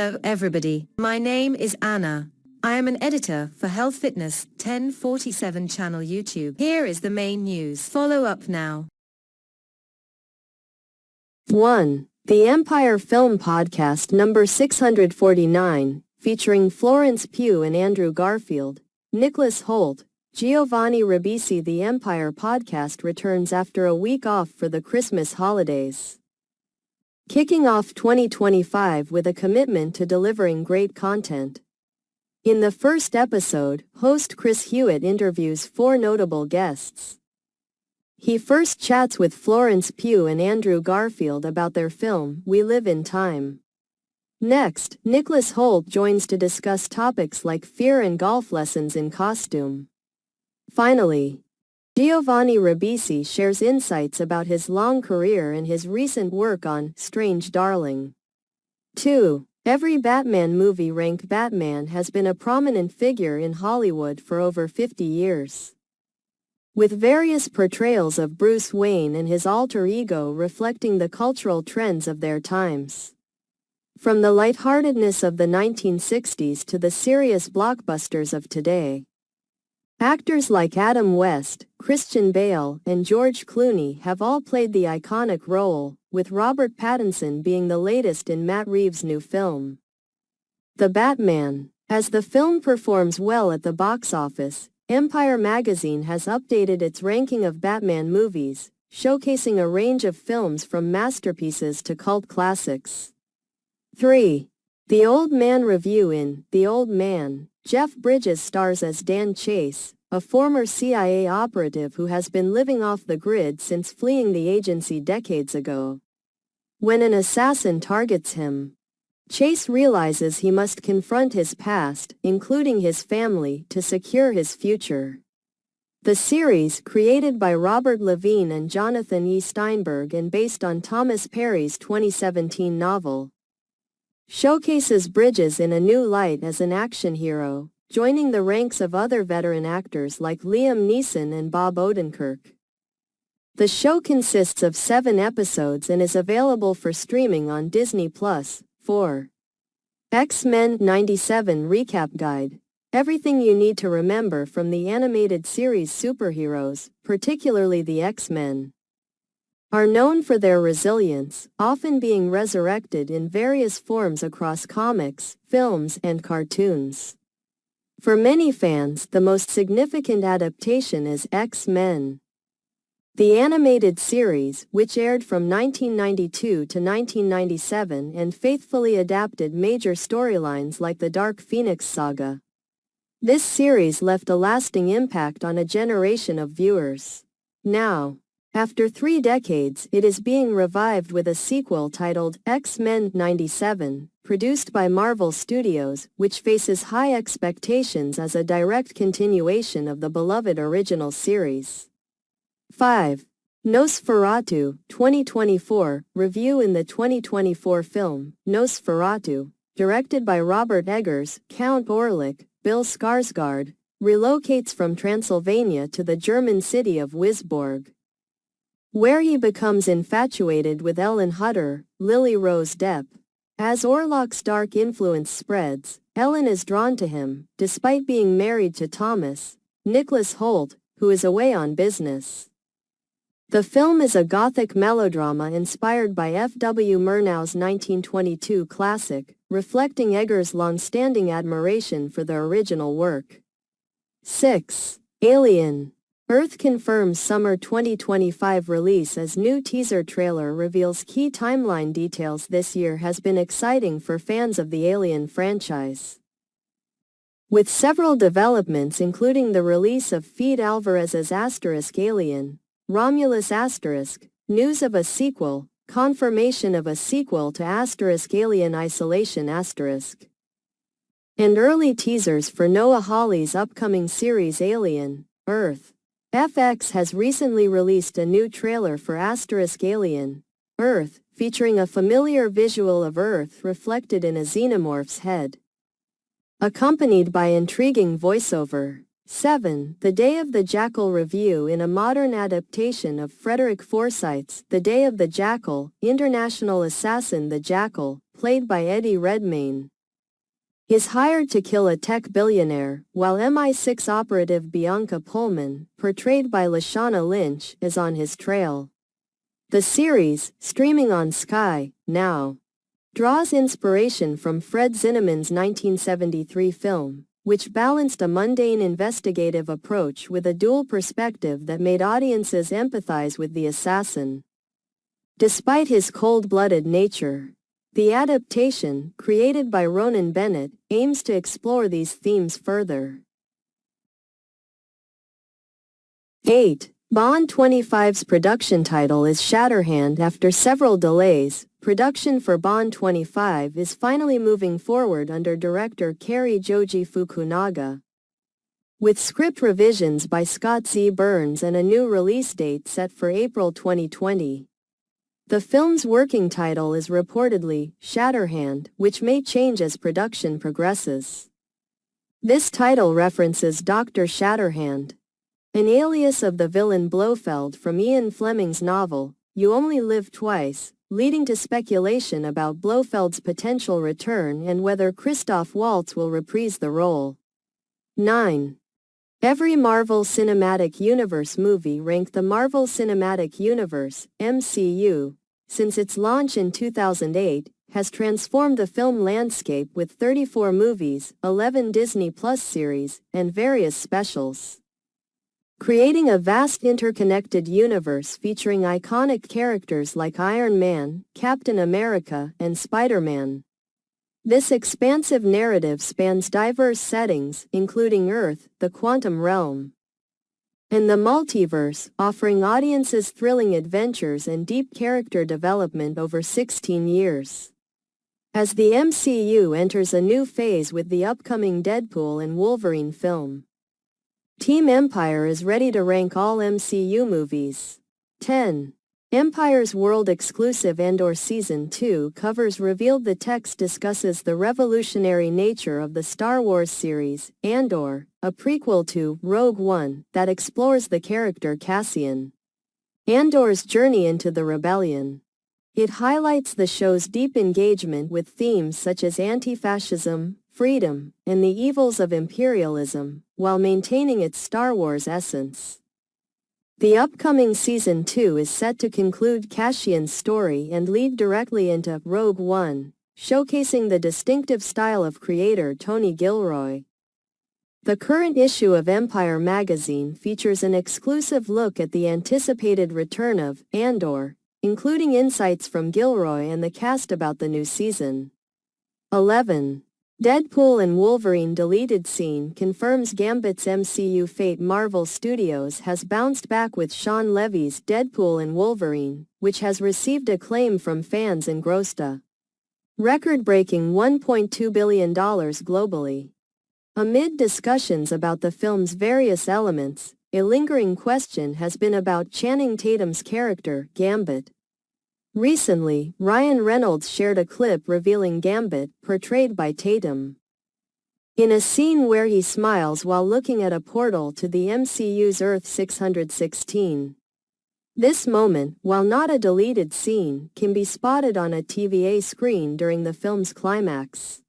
Hello everybody, my name is Anna. I am an editor for Health Fitness 1047 channel YouTube. Here is the main news. Follow up now. 1. The Empire Film Podcast number 649, featuring Florence Pugh and Andrew Garfield, Nicholas Hoult, Giovanni Ribisi. The Empire Podcast returns after a week off for the Christmas holidays, kicking off 2025 with a commitment to delivering great content. In the first episode, host Chris Hewitt interviews 4 notable guests. He first chats with Florence Pugh and Andrew Garfield about their film, We Live in Time. Next, Nicholas Hoult joins to discuss topics like fear and golf lessons in costume. Finally, Giovanni Ribisi shares insights about his long career and his recent work on Strange Darling. 2. Every Batman movie. Batman has been a prominent figure in Hollywood for over 50 years, with various portrayals of Bruce Wayne and his alter ego reflecting the cultural trends of their times. From the lightheartedness of the 1960s to the serious blockbusters of today, actors like Adam West, Christian Bale, and George Clooney have all played the iconic role, with Robert Pattinson being the latest in Matt Reeves' new film, The Batman. As the film performs well at the box office, Empire magazine has updated its ranking of Batman movies, showcasing a range of films from masterpieces to cult classics. 3. The Old Man Review. In The Old Man, Jeff Bridges stars as Dan Chase, a former CIA operative who has been living off the grid since fleeing the agency decades ago. When an assassin targets him, Chase realizes he must confront his past, including his family, to secure his future. The series, created by Robert Levine and Jonathan E. Steinberg and based on Thomas Perry's 2017 novel, showcases Bridges in a new light as an action hero, joining the ranks of other veteran actors like Liam Neeson and Bob Odenkirk. The show consists of 7 episodes and is available for streaming on Disney+. 4. X-Men 97 Recap Guide. Everything you need to remember from the animated series. Superheroes, particularly the X-Men, are known for their resilience, often being resurrected in various forms across comics, films, and cartoons. For many fans, the most significant adaptation is X-Men, the animated series, which aired from 1992 to 1997 and faithfully adapted major storylines like the Dark Phoenix saga. This series left a lasting impact on a generation of viewers. Now, after 3 decades, it is being revived with a sequel titled X-Men 97, produced by Marvel Studios, which faces high expectations as a direct continuation of the beloved original series. 5. Nosferatu 2024 Review. In the 2024 film, Nosferatu, directed by Robert Eggers, Count Orlik, Bill Skarsgård, relocates from Transylvania to the German city of Wisborg, where he becomes infatuated with Ellen Hutter, Lily Rose Depp. As Orlok's dark influence spreads, Ellen is drawn to him, despite being married to Thomas, Nicholas Hoult, who is away on business. The film is a gothic melodrama inspired by F.W. Murnau's 1922 classic, reflecting Eggers' long-standing admiration for the original work. 6. Alien. Earth confirms summer 2025 release as new teaser trailer reveals key timeline details. This year has been exciting for fans of the Alien franchise, with several developments including the release of Fede Alvarez's Alien, Romulus *, news of a sequel, confirmation of a sequel to Alien Isolation *, and early teasers for Noah Hawley's upcoming series Alien, Earth. FX has recently released a new trailer for Alien, Earth, featuring a familiar visual of Earth reflected in a xenomorph's head, accompanied by intriguing voiceover. 7. The Day of the Jackal Review. In a modern adaptation of Frederick Forsyth's The Day of the Jackal, international assassin the Jackal, played by Eddie Redmayne, is hired to kill a tech billionaire, while MI6 operative Bianca Pullman, portrayed by Lashana Lynch, is on his trail. The series, streaming on Sky Now, draws inspiration from Fred Zinnemann's 1973 film, which balanced a mundane investigative approach with a dual perspective that made audiences empathize with the assassin. Despite his cold-blooded nature, the adaptation, created by Ronan Bennett, aims to explore these themes further. 8. Bond 25's production title is Shatterhand. After several delays, production for Bond 25 is finally moving forward under director Cary Joji Fukunaga. With script revisions by Scott Z. Burns and a new release date set for April 2020. The film's working title is reportedly Shatterhand, which may change as production progresses. This title references Dr. Shatterhand, an alias of the villain Blofeld from Ian Fleming's novel, You Only Live Twice, leading to speculation about Blofeld's potential return and whether Christoph Waltz will reprise the role. 9. Every Marvel Cinematic Universe movie ranked the Marvel Cinematic Universe, MCU, since its launch in 2008, has transformed the film landscape with 34 movies, 11 Disney Plus series, and various specials, creating a vast interconnected universe featuring iconic characters like Iron Man, Captain America, and Spider-Man. This expansive narrative spans diverse settings, including Earth, the quantum realm, and the multiverse, offering audiences thrilling adventures and deep character development over 16 years. As the MCU enters a new phase with the upcoming Deadpool and Wolverine film, Team Empire is ready to rank all MCU movies. 10. Empire's world-exclusive Andor Season 2 covers revealed. The text discusses the revolutionary nature of the Star Wars series, Andor, a prequel to Rogue One that explores the character Cassian Andor's journey into the rebellion. It highlights the show's deep engagement with themes such as anti-fascism, freedom, and the evils of imperialism, while maintaining its Star Wars essence. The upcoming Season 2 is set to conclude Cassian's story and lead directly into Rogue One, showcasing the distinctive style of creator Tony Gilroy. The current issue of Empire magazine features an exclusive look at the anticipated return of Andor, including insights from Gilroy and the cast about the new season. 11. Deadpool and Wolverine deleted scene confirms Gambit's MCU fate. Marvel Studios has bounced back with Sean Levy's Deadpool and Wolverine, which has received acclaim from fans and grossed a record-breaking $1.2 billion globally. Amid discussions about the film's various elements, a lingering question has been about Channing Tatum's character, Gambit. Recently, Ryan Reynolds shared a clip revealing Gambit, portrayed by Tatum, in a scene where he smiles while looking at a portal to the MCU's Earth 616. This moment, while not a deleted scene, can be spotted on a TVA screen during the film's climax.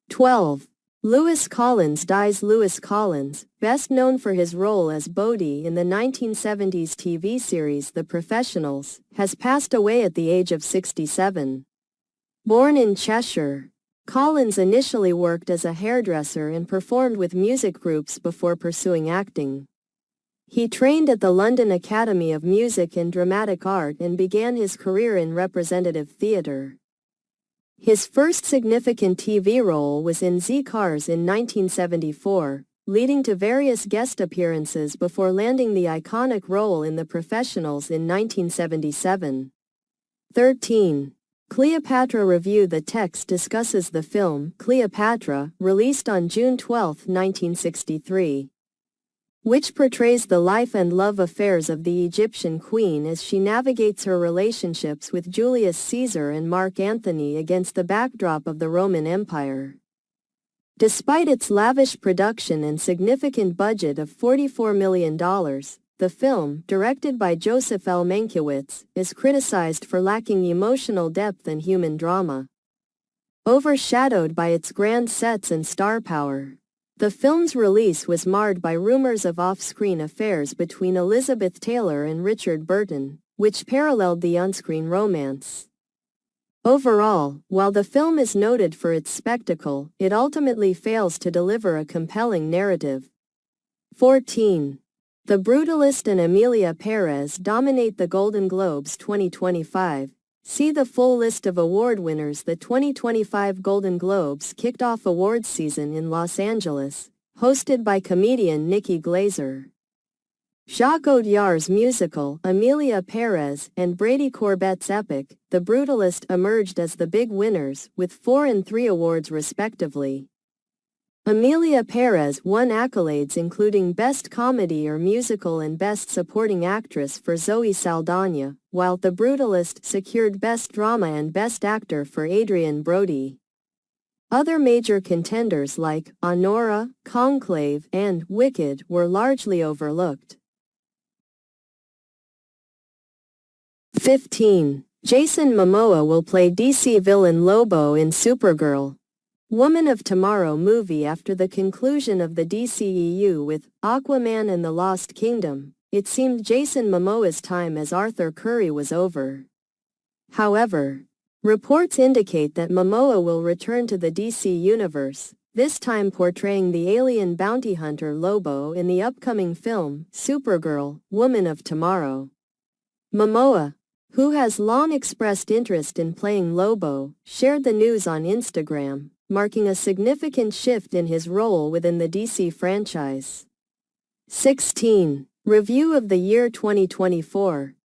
12. Lewis Collins dies. Lewis Collins, best known for his role as Bodhi in the 1970s TV series The Professionals, has passed away at the age of 67. Born in Cheshire, Collins initially worked as a hairdresser and performed with music groups before pursuing acting. He trained at the London Academy of Music and Dramatic Art and began his career in representative theatre. His first significant TV role was in Z Cars in 1974, leading to various guest appearances before landing the iconic role in The Professionals in 1977. 13. Cleopatra Review. The text discusses the film Cleopatra, released on June 12, 1963, which portrays the life and love affairs of the Egyptian queen as she navigates her relationships with Julius Caesar and Mark Antony against the backdrop of the Roman Empire. Despite its lavish production and significant budget of $44 million, the film, directed by Joseph L. Mankiewicz, is criticized for lacking emotional depth and human drama. overshadowed by its grand sets and star power. The film's release was marred by rumors of off-screen affairs between Elizabeth Taylor and Richard Burton, which paralleled the on-screen romance. Overall, while the film is noted for its spectacle, it ultimately fails to deliver a compelling narrative. 14. The Brutalist and Emilia Perez dominate the Golden Globes 2025. See the full list of award winners. The 2025 Golden Globes kicked off awards season in Los Angeles, hosted by comedian Nikki Glazer. Jacques Audiard's musical, Emilia Perez, and Brady Corbett's epic, The Brutalist, emerged as the big winners, with 4 and 3 awards respectively. Emilia Perez won accolades including Best Comedy or Musical and Best Supporting Actress for Zoe Saldana, while The Brutalist secured Best Drama and Best Actor for Adrien Brody. Other major contenders like Honora, Conclave, and Wicked were largely overlooked. 15. Jason Momoa will play DC villain Lobo in Supergirl. Woman of Tomorrow movie. After the conclusion of the DCEU with Aquaman and the Lost Kingdom, it seemed Jason Momoa's time as Arthur Curry was over. However, reports indicate that Momoa will return to the DC universe, this time portraying the alien bounty hunter Lobo in the upcoming film, Supergirl, Woman of Tomorrow. Momoa, who has long expressed interest in playing Lobo, shared the news on Instagram, marking a significant shift in his role within the DC franchise. 16. Review of the Year 2024.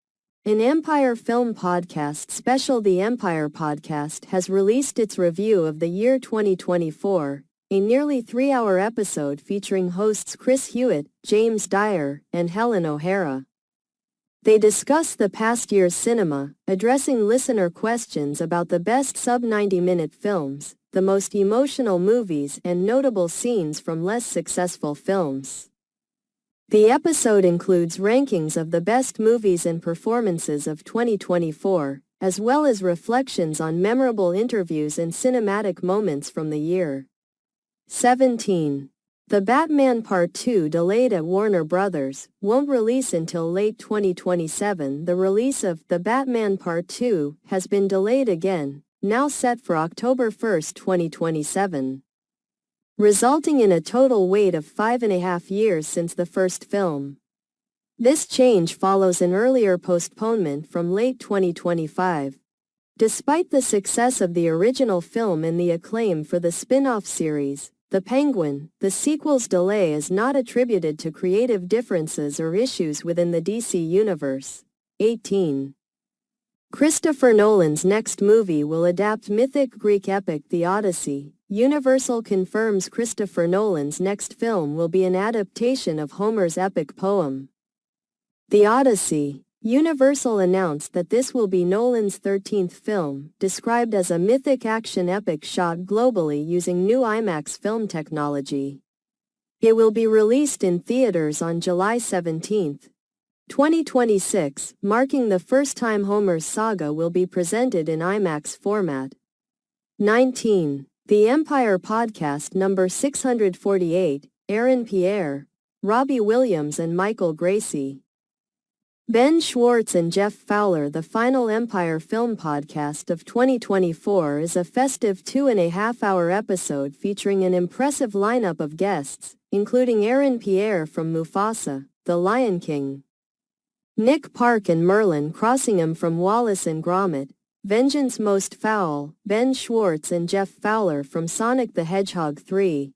An Empire Film Podcast special. The Empire Podcast has released its review of the year 2024, a nearly 3-hour episode featuring hosts Chris Hewitt, James Dyer, and Helen O'Hara. They discuss the past year's cinema, addressing listener questions about the best sub-90-minute films, the most emotional movies, and notable scenes from less successful films. The episode includes rankings of the best movies and performances of 2024, as well as reflections on memorable interviews and cinematic moments from the year. 17. The Batman Part 2 delayed at Warner Bros. Won't release until late 2027. The release of The Batman Part 2 has been delayed again, now set for October 1, 2027. Resulting in a total wait of 5.5 years since the first film. This change follows an earlier postponement from late 2025. Despite the success of the original film and the acclaim for the spin-off series, The Penguin, the sequel's delay is not attributed to creative differences or issues within the DC universe. 18. Christopher Nolan's next movie will adapt mythic Greek epic The Odyssey. Universal confirms Christopher Nolan's next film will be an adaptation of Homer's epic poem. The Odyssey. Universal announced that this will be Nolan's 13th film, described as a mythic action epic shot globally using new IMAX film technology. It will be released in theaters on July 17, 2026, marking the first time Homer's saga will be presented in IMAX format. 19. The Empire Podcast number 648, Aaron Pierre, Robbie Williams and Michael Gracie. Ben Schwartz and Jeff Fowler. The final Empire Film Podcast of 2024 is a festive 2.5-hour episode featuring an impressive lineup of guests, including Aaron Pierre from Mufasa, The Lion King, Nick Park and Merlin Crossingham from Wallace and Gromit, Vengeance Most Foul, Ben Schwartz and Jeff Fowler from Sonic the Hedgehog 3,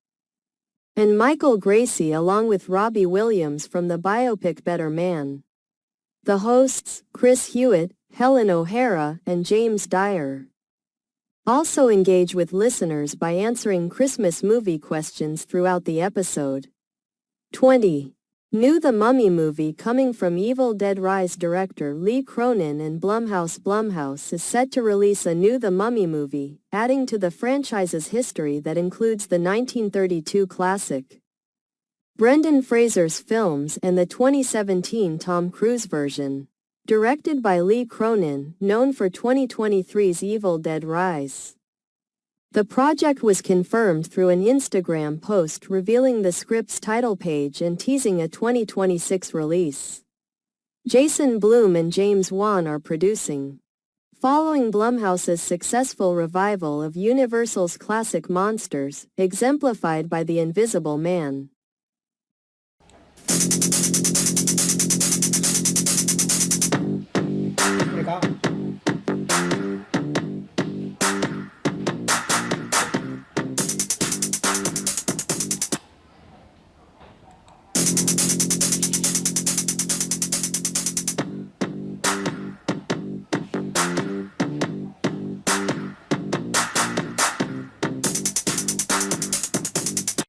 and Michael Gracie along with Robbie Williams from the biopic Better Man. The hosts, Chris Hewitt, Helen O'Hara, and James Dyer, also engage with listeners by answering Christmas movie questions throughout the episode. 20. New The Mummy movie coming from Evil Dead Rise director Lee Cronin and Blumhouse is set to release a new The Mummy movie, adding to the franchise's history that includes the 1932 classic, Brendan Fraser's films and the 2017 Tom Cruise version. Directed by Lee Cronin, known for 2023's Evil Dead Rise. The project was confirmed through an Instagram post revealing the script's title page and teasing a 2026 release. Jason Blum and James Wan are producing. Following Blumhouse's successful revival of Universal's classic monsters, exemplified by The Invisible Man.